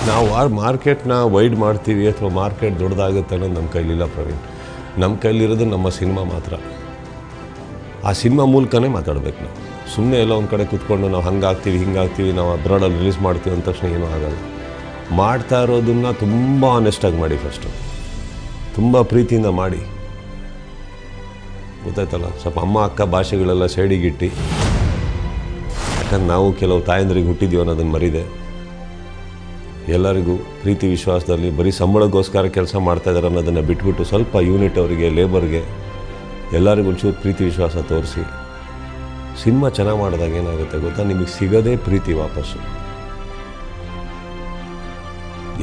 ನಾವು ಆ ಮಾರ್ಕೆಟ್ನ ವೈಡ್ ಮಾಡ್ತೀವಿ ಅಥವಾ ಮಾರ್ಕೆಟ್ ದೊಡ್ಡದಾಗುತ್ತೆ ಅನ್ನೋದು ನಮ್ಮ ಕೈಲಿಲ್ಲ ಪ್ರವೀಣ್. ನಮ್ಮ ಕೈಲಿರೋದು ನಮ್ಮ ಸಿನಿಮಾ ಮಾತ್ರ. ಆ ಸಿನಿಮಾ ಮೂಲಕನೇ ಮಾತಾಡಬೇಕು ನಾವು. ಸುಮ್ಮನೆ ಎಲ್ಲ ಒಂದು ಕಡೆ ಕೂತ್ಕೊಂಡು ನಾವು ಹಂಗಾಗ್ತೀವಿ ಹಿಂಗಾಗ್ತೀವಿ ನಾವು ಅಬ್ರಾಡಲ್ಲಿ ರಿಲೀಸ್ ಮಾಡ್ತೀವಿ ಅಂದ ತಕ್ಷಣ ಏನೂ ಆಗಲ್ಲ. ಮಾಡ್ತಾ ಇರೋದನ್ನು ತುಂಬ ಆನೆಸ್ಟಾಗಿ ಮಾಡಿ, ಫಸ್ಟು ತುಂಬ ಪ್ರೀತಿಯಿಂದ ಮಾಡಿ, ಗೊತ್ತಾಯ್ತಲ್ಲ. ಸ್ವಲ್ಪ ಅಮ್ಮ ಅಕ್ಕ ಭಾಷೆಗಳೆಲ್ಲ ಸೈಡಿಗಿಟ್ಟು, ಯಾಕಂದ್ರೆ ನಾವು ಕೆಲವು ತಾಯಂದ್ರಿಗೆ ಹುಟ್ಟಿದ್ದೀವಿ ಅನ್ನೋದನ್ನು ಮರಿದೆ. ಎಲ್ಲರಿಗೂ ಪ್ರೀತಿ ವಿಶ್ವಾಸದಲ್ಲಿ ಬರೀ ಸಂಬಳಕ್ಕೋಸ್ಕರ ಕೆಲಸ ಮಾಡ್ತಾಯಿದ್ದಾರೆ ಅನ್ನೋದನ್ನು ಬಿಟ್ಬಿಟ್ಟು ಸ್ವಲ್ಪ ಯೂನಿಟ್ ಅವರಿಗೆ, ಲೇಬರ್ಗೆ ಎಲ್ಲರಿಗೂ ಒಂಚೂರು ಪ್ರೀತಿ ವಿಶ್ವಾಸ ತೋರಿಸಿ ಸಿನಿಮಾ ಚೆನ್ನಾಗಿ ಮಾಡಿದಾಗ ಏನಾಗುತ್ತೆ ಗೊತ್ತಾ, ನಿಮಗೆ ಸಿಗೋದೇ ಪ್ರೀತಿ ವಾಪಸ್ಸು.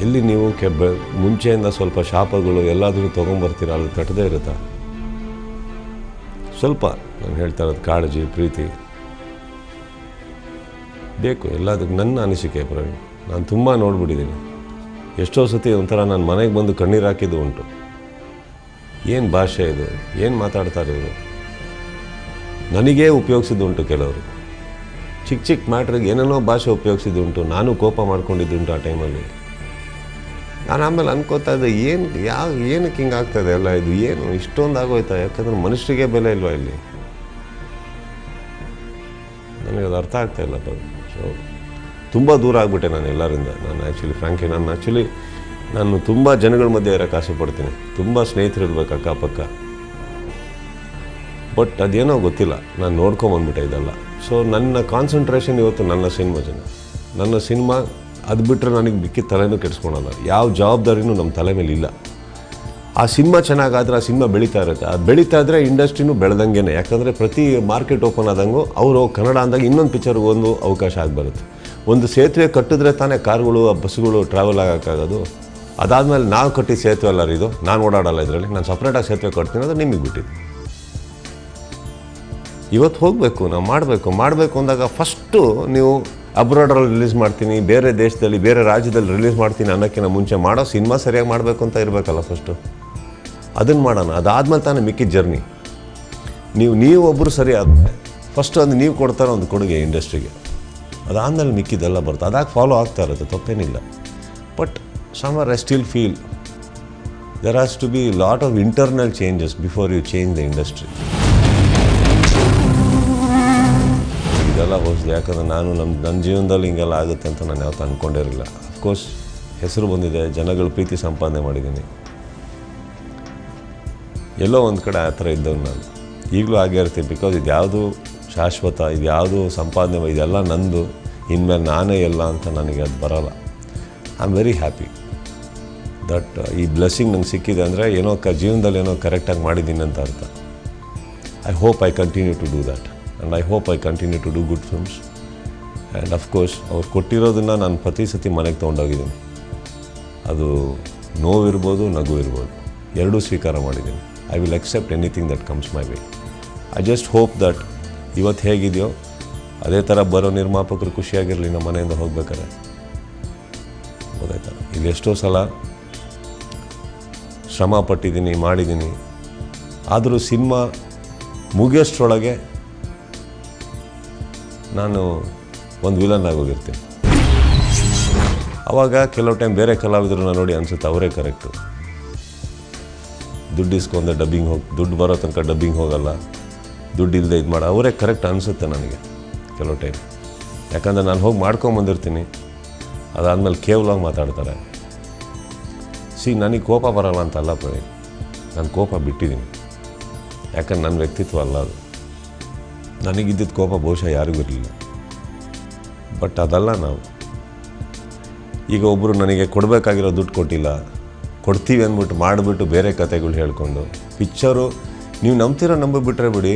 ಎಲ್ಲಿ ನೀವು ಮುಂಚೆಯಿಂದ ಸ್ವಲ್ಪ ಶಾಪಗಳು ಎಲ್ಲಾದರೂ ತೊಗೊಂಬರ್ತೀರ, ಅಲ್ಲಿ ಕಟ್ಟದೇ ಇರುತ್ತಾ? ಸ್ವಲ್ಪ ನಾನು ಹೇಳ್ತಾ ಇರೋದು ಕಾಳಜಿ, ಪ್ರೀತಿ ಬೇಕು ಎಲ್ಲದಕ್ಕೆ. ನನ್ನ ಅನಿಸಿಕೆ ಪ್ರವೀಣ್, ನಾನು ತುಂಬ ನೋಡ್ಬಿಟ್ಟಿದ್ದೀನಿ. ಎಷ್ಟೋ ಸತಿ ಒಂಥರ ನಾನು ಮನೆಗೆ ಬಂದು ಕಣ್ಣೀರು ಹಾಕಿದ್ದು ಉಂಟು. ಏನು ಭಾಷೆ ಇದು, ಏನು ಮಾತಾಡ್ತಾರೆ ಇವರು, ನನಗೇ ಉಪಯೋಗಿಸಿದ್ದುಂಟು. ಕೆಲವರು ಚಿಕ್ಕ ಚಿಕ್ಕ ಮ್ಯಾಟ್ರಿಗೆ ಏನೇನೋ ಭಾಷೆ ಉಪಯೋಗಿಸಿದ್ದುಂಟು. ನಾನು ಕೋಪ ಮಾಡ್ಕೊಂಡಿದ್ದುಂಟು ಆ ಟೈಮಲ್ಲಿ. ನಾನು ಆಮೇಲೆ ಅನ್ಕೋತಾ ಇದ್ದೆ, ಏನಕ್ಕೆ ಹಿಂಗೆ ಆಗ್ತಾಯಿದೆ ಎಲ್ಲ ಇದು, ಏನು ಇಷ್ಟೊಂದು ಆಗೋಯ್ತಾ? ಯಾಕಂದ್ರೆ ಮನುಷ್ಯರಿಗೆ ಬೆಲೆ ಇಲ್ವಾ ಇಲ್ಲಿ? ನನಗೆ ಅದು ಅರ್ಥ ಆಗ್ತಾಯಿಲ್ಲ. ಸೊ ತುಂಬ ದೂರ ಆಗಿಬಿಟ್ಟೆ ನಾನು ಎಲ್ಲರಿಂದ. ನಾನು ಆ್ಯಕ್ಚುಲಿ ನಾನು ತುಂಬ ಜನಗಳ ಮಧ್ಯೆ ಇರೋಕ್ಕೆ ಆಸೆ ಪಡ್ತೀನಿ. ತುಂಬ ಸ್ನೇಹಿತರು ಇರ್ಬೇಕು ಅಕ್ಕಪಕ್ಕ. ಬಟ್ ಅದೇನೋ ಗೊತ್ತಿಲ್ಲ, ನಾನು ನೋಡ್ಕೊಂಬಂದ್ಬಿಟ್ಟೆ ಇದೆಲ್ಲ. ಸೊ ನನ್ನ ಕಾನ್ಸಂಟ್ರೇಷನ್ ಇವತ್ತು ನನ್ನ ಸಿನಿಮಾ ಅದು ಬಿಟ್ಟರೆ ನನಗೆ ಬಿಕ್ಕಿದ ತಲೆನೂ ಕೆಡಿಸ್ಕೊಳಲ್ಲ. ಯಾವ ಜವಾಬ್ದಾರಿನೂ ನಮ್ಮ ತಲೆ ಮೇಲೆ ಇಲ್ಲ. ಆ ಸಿನಿಮಾ ಚೆನ್ನಾಗಾದ್ರೆ ಆ ಸಿನಿಮಾ ಬೆಳೀತಾ ಇರುತ್ತೆ. ಅದು ಬೆಳೀತಾ ಇದ್ದರೆ ಇಂಡಸ್ಟ್ರಿನೂ ಬೆಳೆದಂಗೆ. ಯಾಕಂದರೆ ಪ್ರತಿ ಮಾರ್ಕೆಟ್ ಓಪನ್ ಆದಂಗೂ ಅವರು ಕನ್ನಡ ಅಂದಾಗ ಇನ್ನೊಂದು ಪಿಕ್ಚರ್ಗೆ ಒಂದು ಅವಕಾಶ ಆಗಿಬರುತ್ತೆ. ಒಂದು ಸೇತುವೆ ಕಟ್ಟಿದ್ರೆ ತಾನೇ ಕಾರುಗಳು, ಬಸ್ಸುಗಳು ಟ್ರಾವೆಲ್ ಆಗೋಕ್ಕಾಗೋದು. ಅದಾದಮೇಲೆ ನಾವು ಕಟ್ಟಿದ ಸೇತುವೆ ಅಲ್ಲ ಇದು, ನಾನು ಓಡಾಡಲ್ಲ ಇದರಲ್ಲಿ. ನಾನು ಸಪ್ರೇಟಾಗಿ ಸೇತುವೆ ಕಟ್ತೀನಿ, ಅದು ನಿಮಗೆ ಬಿಟ್ಟಿದ್ದು. ಇವತ್ತು ಹೋಗಬೇಕು, ನಾವು ಮಾಡಬೇಕು ಅಂದಾಗ ಫಸ್ಟು ನೀವು ಅಬ್ರಾಡಲ್ಲಿ ರಿಲೀಸ್ ಮಾಡ್ತೀನಿ, ಬೇರೆ ದೇಶದಲ್ಲಿ ಬೇರೆ ರಾಜ್ಯದಲ್ಲಿ ರಿಲೀಸ್ ಮಾಡ್ತೀನಿ ಅನ್ನೋಕ್ಕಿಂತ ಮುಂಚೆ ಮಾಡೋ ಸಿನಿಮಾ ಸರಿಯಾಗಿ ಮಾಡಬೇಕು ಅಂತ ಇರಬೇಕಲ್ಲ ಫಸ್ಟು. ಅದನ್ನು ಮಾಡೋಣ. ಅದಾದಮೇಲೆ ತಾನೇ ಮಿಕ್ಕಿದ ಜರ್ನಿ. ನೀವು ಒಬ್ಬರು ಸರಿ ಆದಮೇಲೆ ಫಸ್ಟು ಒಂದು ನೀವು ಕೊಡ್ತಾರೋ ಒಂದು ಕೊಡುಗೆ ಇಂಡಸ್ಟ್ರಿಗೆ. ಅದಾದಮೇಲೆ ಮಿಕ್ಕಿದ್ದೆಲ್ಲ ಬರುತ್ತೆ. ಅದಾಗಿ ಫಾಲೋ ಆಗ್ತಾ ಇರುತ್ತೆ, ತಪ್ಪೇನಿಲ್ಲ. But somewhere I still feel there has to be a lot of internal changes before you change the industry. ಇದೆಲ್ಲ ಹೊಸದು. ಯಾಕಂದರೆ ನಾನು ನನ್ನ ಜೀವನದಲ್ಲಿ ಹಿಂಗೆಲ್ಲ ಆಗುತ್ತೆ ಅಂತ ನಾನು ಯಾವತ್ತೂ ಅಂದ್ಕೊಂಡಿರಲಿಲ್ಲ. ಅಫ್ಕೋರ್ಸ್ ಹೆಸರು ಬಂದಿದೆ, ಜನಗಳ ಪ್ರೀತಿ ಸಂಪಾದನೆ ಮಾಡಿದ್ದೀನಿ. ಎಲ್ಲೋ ಒಂದು ಕಡೆ ಆ ಥರ ಇದ್ದವನು ನಾನು. ಈಗಲೂ ಆಗೇ ಇರ್ತೀನಿ. ಬಿಕಾಸ್ ಇದು ಯಾವುದು ಶಾಶ್ವತ, ಇದು ಯಾವುದು ಸಂಪಾದನೆ, ಇದೆಲ್ಲ ನಂದು, ಇನ್ಮೇಲೆ ನಾನೇ ಎಲ್ಲ ಅಂತ ನನಗೆ ಅದು ಬರೋಲ್ಲ. I am very happy that ಈ ಬ್ಲೆಸ್ಸಿಂಗ್ ನಂಗೆ ಸಿಕ್ಕಿದೆ. ಅಂದರೆ ಏನೋ ಜೀವನದಲ್ಲಿ ಏನೋ ಕರೆಕ್ಟಾಗಿ ಮಾಡಿದ್ದೀನಿ ಅಂತ ಅರ್ಥ. I hope I continue to do that and I hope I continue to do good films. And of course ಅವ್ರು ಕೊಟ್ಟಿರೋದನ್ನು ನಾನು ಪ್ರತಿ ಸತಿ ಮನೆಗೆ ತೊಗೊಂಡೋಗಿದ್ದೀನಿ. ಅದು ನೋವಿರ್ಬೋದು, ನಗು ಇರ್ಬೋದು, ಎರಡೂ ಸ್ವೀಕಾರ ಮಾಡಿದ್ದೀನಿ. I will accept anything that comes my way. I just hope that ಇವತ್ತು ಹೇಗಿದೆಯೋ ಅದೇ ಥರ ಬರೋ ನಿರ್ಮಾಪಕರು ಖುಷಿಯಾಗಿರಲಿ ನಮ್ಮ ಮನೆಯಿಂದ ಹೋಗ್ಬೇಕಾದ್ರೆ. ಗೊತ್ತಾಯ್ತಾ? ಇಲ್ಲಿ ಎಷ್ಟೋ ಸಲ ಶ್ರಮ ಪಟ್ಟಿದ್ದೀನಿ, ಮಾಡಿದ್ದೀನಿ. ಆದರೂ ಸಿನಿಮಾ ಮುಗಿಯೋಷ್ಟರೊಳಗೆ ನಾನು ಒಂದು ವಿಲನ್ ಆಗೋಗಿರ್ತೀನಿ. ಆವಾಗ ಕೆಲವು ಟೈಮ್ ಬೇರೆ ಕಲಾವಿದರನ್ನ ನೋಡಿ ಅನಿಸುತ್ತೆ ಅವರೇ ಕರೆಕ್ಟು. ದುಡ್ಡು ಇಸ್ಕೊಂಡೆ ದುಡ್ಡು ಬರೋ ತನಕ ಡಬ್ಬಿಂಗ್ ಹೋಗಲ್ಲ, ದುಡ್ಡು ಇಲ್ಲದೆ ಇದು ಮಾಡೋ ಅವರೇ ಕರೆಕ್ಟ್ ಅನಿಸುತ್ತೆ ನನಗೆ ಕೆಲವು ಟೈಮ್. ಯಾಕಂದರೆ ನಾನು ಹೋಗಿ ಮಾಡ್ಕೊಂಬಂದಿರ್ತೀನಿ, ಅದಾದಮೇಲೆ ಕೇವಲವಾಗಿ ಮಾತಾಡ್ತಾರೆ. ನನಗೆ ಕೋಪ ಬರೋಲ್ಲ ಅಂತಲ್ಲ ಪ್ರವೀಣ್, ನಾನು ಕೋಪ ಬಿಟ್ಟಿದ್ದೀನಿ. ಯಾಕಂದ್ರೆ ನನ್ನ ವ್ಯಕ್ತಿತ್ವ ಅಲ್ಲ ಅದು. ನನಗಿದ್ದಿದ್ದ ಕೋಪ ಬಹುಶಃ ಯಾರಿಗೂ ಇರಲಿಲ್ಲ. ಬಟ್ ಅದಲ್ಲ ನಾವು. ಈಗ ಒಬ್ಬರು ನನಗೆ ಕೊಡಬೇಕಾಗಿರೋ ದುಡ್ಡು ಕೊಟ್ಟಿಲ್ಲ, ಕೊಡ್ತೀವಿ ಅಂದ್ಬಿಟ್ಟು ಮಾಡಿಬಿಟ್ಟು ಬೇರೆ ಕತೆಗಳು ಹೇಳ್ಕೊಂಡು ಪಿಕ್ಚರು ನೀವು ನಂಬಿಬಿಟ್ರೆ ಬಿಡಿ,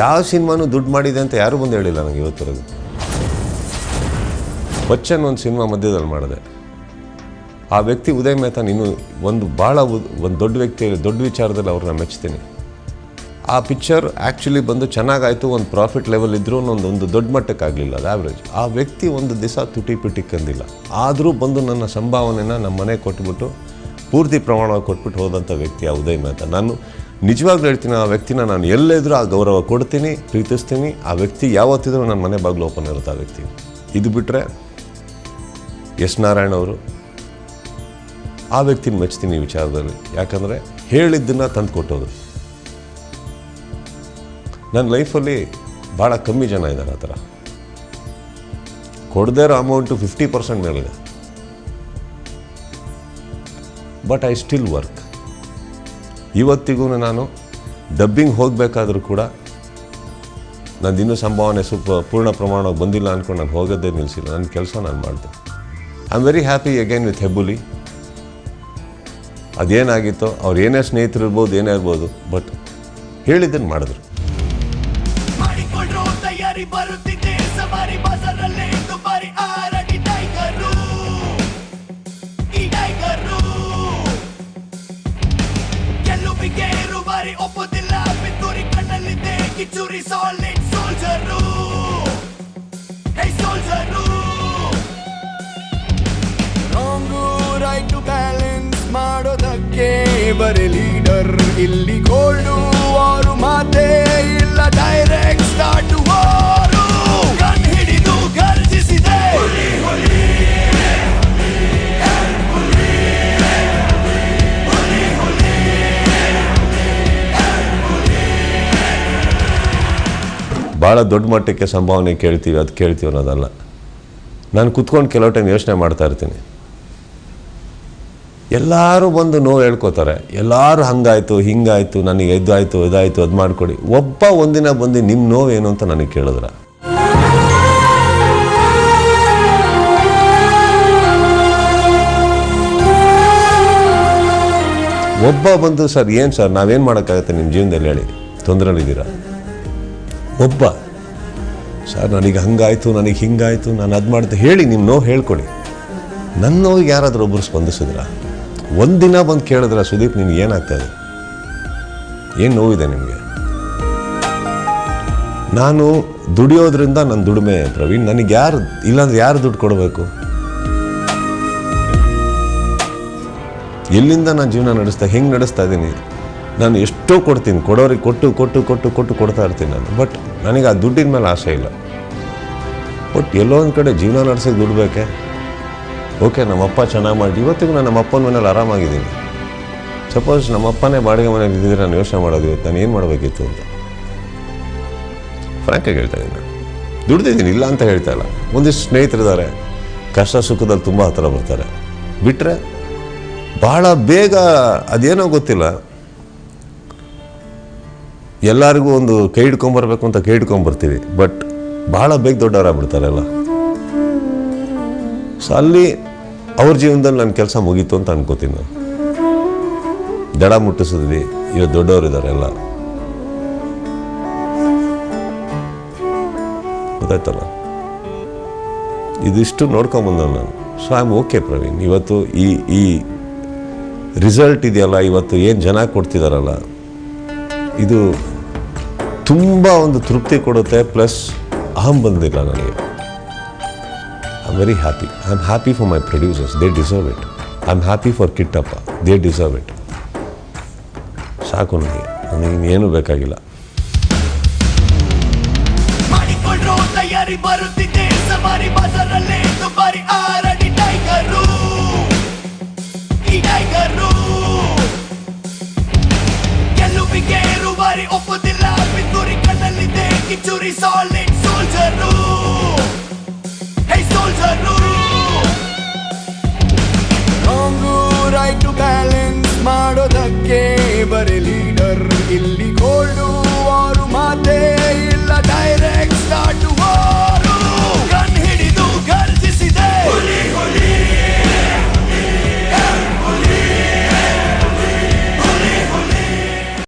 ಯಾವ ಸಿನಿಮಾನೂ ದುಡ್ಡು ಮಾಡಿದೆ ಅಂತ ಯಾರೂ ಬಂದು ಹೇಳಿಲ್ಲ ನನಗೆ ಇವತ್ತರೆಗೂ. ಬಚ್ಚನ್ ಒಂದು ಸಿನಿಮಾ ಮಧ್ಯದಲ್ಲಿ ಮಾಡಿದೆ. ಆ ವ್ಯಕ್ತಿ ಉದಯ್ ಮೆಹ್ತಾ ಇನ್ನೂ ಒಂದು ದೊಡ್ಡ ವ್ಯಕ್ತಿ, ದೊಡ್ಡ ವಿಚಾರದಲ್ಲಿ ಅವ್ರನ್ನ ಮೆಚ್ತೀನಿ. ಆ ಪಿಕ್ಚರ್ ಆ್ಯಕ್ಚುಲಿ ಬಂದು ಚೆನ್ನಾಗಾಯಿತು, ಒಂದು ಪ್ರಾಫಿಟ್ ಲೆವೆಲ್ ಇದ್ದರೂ ಒಂದು ದೊಡ್ಡ ಮಟ್ಟಕ್ಕಾಗಲಿಲ್ಲ, ಅದು ಆ್ಯಾವ್ರೇಜ್. ಆ ವ್ಯಕ್ತಿ ಒಂದು ದಿವಸ ತುಟಿ ಪಿಟಿ ಕಂದಿಲ್ಲ. ಆದರೂ ಬಂದು ನನ್ನ ಸಂಭಾವನೆನ ನಮ್ಮ ಮನೆಗೆ ಕೊಟ್ಬಿಟ್ಟು ಪೂರ್ತಿ ಪ್ರಮಾಣವಾಗಿ ಕೊಟ್ಬಿಟ್ಟು ಹೋದಂಥ ವ್ಯಕ್ತಿ ಆ ಉದಯ್ ಮೆಹ್ತಾ. ನಾನು ನಿಜವಾಗ್ಲೂ ಹೇಳ್ತೀನಿ, ಆ ವ್ಯಕ್ತಿನ ನಾನು ಎಲ್ಲೆದ್ರೂ ಆ ಗೌರವ ಕೊಡ್ತೀನಿ, ಪ್ರೀತಿಸ್ತೀನಿ. ಆ ವ್ಯಕ್ತಿ ಯಾವತ್ತಿದ್ರೂ ನನ್ನ ಮನೆ ಬಾಗಿಲು ಓಪನ್ ಇರುತ್ತೆ ಆ ವ್ಯಕ್ತಿ. ಇದು ಬಿಟ್ಟರೆ ಎಸ್ ನಾರಾಯಣ್ ಅವರು, ಆ ವ್ಯಕ್ತಿನ ಮೆಚ್ತೀನಿ ಈ ವಿಚಾರದಲ್ಲಿ. ಯಾಕಂದರೆ ಹೇಳಿದ್ದನ್ನು ತಂದು ಕೊಟ್ಟೋದು. ನನ್ನ ಲೈಫಲ್ಲಿ ಭಾಳ ಕಮ್ಮಿ ಜನ ಇದ್ದಾರೆ ಆ ಥರ. ಕೊಡದೇ ಇರೋ ಅಮೌಂಟು 50% ಮೇಲಿದೆ. But I still work. ಇವತ್ತಿಗೂ ನಾನು ಡಬ್ಬಿಂಗ್ ಹೋಗಬೇಕಾದ್ರೂ ಕೂಡ ನಂದಿನ್ನೂ ಸಂಭಾವನೆ ಪೂರ್ಣ ಪ್ರಮಾಣವಾಗಿ ಬಂದಿಲ್ಲ ಅಂದ್ಕೊಂಡು ನಾನು ಹೋಗೋದೇ ನಿಲ್ಲಿಸಿಲ್ಲ. ನನ್ನ ಕೆಲಸ ನಾನು ಮಾಡಿದೆ. I am very happy again with Hebbuli. ಅದೇನಾಗಿತ್ತೋ ಅವ್ರು ಏನೇ ಸ್ನೇಹಿತರು ಇರ್ಬೋದು, ಏನೇ ಇರ್ಬೋದು, ಬಟ್ ಹೇಳಿದ್ದನ್ನು ಮಾಡಿದ್ರು. ಮಾಡೋದಕ್ಕೆ ಬರೀ ಲೀಡರ್ ಇಲ್ಲಿ ಗೋಲ್ಡು ಅವರು ಮಾತೇ ಇಲ್ಲ. ಡೈರೆಕ್ಟ್ ಸ್ಟಾರ್ಟ್ ವಾರು ಗನ್ ಹಿಡಿದು ಗರ್ಜಿಸಿದೆ. ಭಾಳ ದೊಡ್ಡ ಮಟ್ಟಕ್ಕೆ ಸಂಭಾವನೆ ಕೇಳ್ತೀವಿ, ಅದು ಕೇಳ್ತೀವಿ ಅನ್ನೋದಲ್ಲ. ನಾನು ಕುತ್ಕೊಂಡು ಕೆಲವು ಟೈಮ್ ಯೋಚನೆ ಮಾಡ್ತಾ ಇರ್ತೀನಿ. ಎಲ್ಲರೂ ಬಂದು ನೋವು ಹೇಳ್ಕೊತಾರೆ, ಎಲ್ಲರೂ ಹಂಗಾಯಿತು ಹಿಂಗಾಯಿತು, ನನಗೆ ಇದಾಯಿತು ಇದಾಯಿತು ಅದು ಮಾಡಿಕೊಡಿ. ಒಬ್ಬ ಒಂದಿನ ಬಂದು ನಿಮ್ಮ ನೋವು ಏನು ಅಂತ ನನಗೆ ಕೇಳಿದ್ರ. ಒಬ್ಬ ಬಂದು ಸರ್ ಏನು ಸರ್ ನಾವೇನು ಮಾಡೋಕ್ಕಾಗತ್ತೆ ನಿಮ್ಮ ಜೀವನದಲ್ಲಿ ಹೇಳಿ, ತೊಂದರೆಲಿದ್ದೀರಾ? ಒಬ್ಬ ಸರ್ ನನಗೆ ಹಂಗಾಯಿತು ನನಗೆ ಹಿಂಗಾಯಿತು ನಾನು ಅದು ಮಾಡ್ದೆ ಹೇಳಿ, ನಿಮ್ಮ ನೋವು ಹೇಳ್ಕೊಡಿ. ನನ್ನ ನೋವಿಗೆ ಯಾರಾದರೂ ಒಬ್ಬರು ಸ್ಪಂದಿಸಿದ್ರ? ಒಂದಿನ ಬಂದು ಕೇಳಿದ್ರ ಸುದೀಪ್ ನಿಮ್ಗೆ ಏನಾಗ್ತಾಯಿದೆ, ಏನು ನೋವಿದೆ ನಿಮಗೆ? ನಾನು ದುಡಿಯೋದ್ರಿಂದ ನನ್ನ ದುಡಿಮೆ ಪ್ರವೀಣ್. ನನಗೆ ಯಾರು ಇಲ್ಲಾಂದ್ರೆ ಯಾರು ದುಡ್ಡು ಕೊಡಬೇಕು? ಎಲ್ಲಿಂದ ನಾನು ಜೀವನ ಹೆಂಗೆ ನಡೆಸ್ತಾ ಇದ್ದೀನಿ? ನಾನು ಎಷ್ಟೋ ಕೊಡ್ತೀನಿ, ಕೊಡೋರಿಗೆ ಕೊಟ್ಟು ಕೊಡ್ತಾ ಇರ್ತೀನಿ ನಾನು. ಬಟ್ ನನಗೆ ಆ ದುಡ್ಡಿನ ಮೇಲೆ ಆಸೆ ಇಲ್ಲ. ಬಟ್ ಎಲ್ಲೋ ಒಂದು ಕಡೆ ಜೀವನ ನಡೆಸೋಕೆ ದುಡ್ಡು ಬೇಕೆ. ಓಕೆ, ನಮ್ಮಪ್ಪ ಚೆನ್ನಾಗಿ ಮಾಡಿ ಇವತ್ತಿಗೂ ನಾನು ನಮ್ಮಪ್ಪನ ಮನೇಲಿ ಆರಾಮಾಗಿದ್ದೀನಿ. ಸಪೋಸ್ ನಮ್ಮಪ್ಪನೇ ಬಾಡಿಗೆ ಮನೇಲಿ ಇದ್ದಿದ್ರೆ ನಾನು ಯೋಚನೆ ಮಾಡೋದು ಇವತ್ತು ನಾನು ಏನು ಮಾಡಬೇಕಿತ್ತು ಅಂತ ಫ್ರ್ಯಾಂಕಾಗಿ ಹೇಳ್ತಾ ಇದ್ದೀನಿ. ನಾನು ದುಡ್ದಿದ್ದೀನಿ, ಇಲ್ಲ ಅಂತ ಹೇಳ್ತಾ ಇಲ್ಲ. ಒಂದಿಷ್ಟು ಸ್ನೇಹಿತರಿದ್ದಾರೆ, ಕಷ್ಟ ಸುಖದಲ್ಲಿ ತುಂಬ ಹತ್ತಿರ ಬರ್ತಾರೆ. ಬಿಟ್ಟರೆ ಭಾಳ ಬೇಗ ಅದೇನೋ ಗೊತ್ತಿಲ್ಲ, ಎಲ್ಲರಿಗೂ ಒಂದು ಕೈ ಹಿಡ್ಕೊಂಬರ್ಬೇಕು ಅಂತ ಕೈ ಹಿಡ್ಕೊಂಬರ್ತೀವಿ. ಬಟ್ ಭಾಳ ಬೇಗ ದೊಡ್ಡವರಾಗ್ಬಿಡ್ತಾರೆ ಎಲ್ಲ. ಸೊ ಅಲ್ಲಿ ಅವ್ರ ಜೀವನದಲ್ಲಿ ನನ್ನ ಕೆಲಸ ಮುಗೀತು ಅಂತ ಅನ್ಕೋತೀನಿ ನಾನು. ದಡ ಮುಟ್ಟಿಸಿದ್ವಿ, ಇವತ್ತು ದೊಡ್ಡವರಿದ್ದಾರೆ ಎಲ್ಲ, ಗೊತ್ತಾಯ್ತಲ್ಲ. ಇದಿಷ್ಟು ನೋಡ್ಕೊಂಬಂದ ನಾನು. So I am okay Praveen. ಇವತ್ತು ಈ ರಿಸಲ್ಟ್ ಇದೆಯಲ್ಲ, ಇವತ್ತು ಏನು ಜನ ಕೊಡ್ತಿದಾರಲ್ಲ, ಇದು ತುಂಬ ಒಂದು ತೃಪ್ತಿ ಕೊಡುತ್ತೆ. ಪ್ಲಸ್ ಅಹಂ ಬಂದಿಲ್ಲ ನನಗೆ. I am very happy. I am happy for my producers, they deserve it. I am happy for Kittappa, they deserve it. ಸಾಕು ನನಗೆ ಇನ್ನೇನು ಬೇಕಾಗಿಲ್ಲ. ತಯಾರಿ ಬರುತ್ತಿದೆ ಸವಾರಿ ಬಜಾರಲ್ಲೇ ದುಬಾರಿ ಆರಡಿ ಟೈಗರು. ಈ ಟೈಗರು ಗೆಲುವಿಗೆ ರೂವಾರಿ ಒಪ್ಪುತ್ತಿಲ್ಲ. ಪಿತೂರಿ ಕಣ್ಣಲ್ಲಿದೆ ಕಿಚೂರಿ. ಸಾಲಿಡ್ ಸೋಲ್ಜರು, ಹೇ ಸೋಲ್ಜರು. ರಾಂಗು ರೈಟು ಬ್ಯಾಲೆನ್ಸ್ ಮಾಡೋದಕ್ಕೆ ಬರೀ ಲೀಡರ್ ಇಲ್ಲಿ ಗೋಲ್ಡು ಅವರು ಮಾತೇ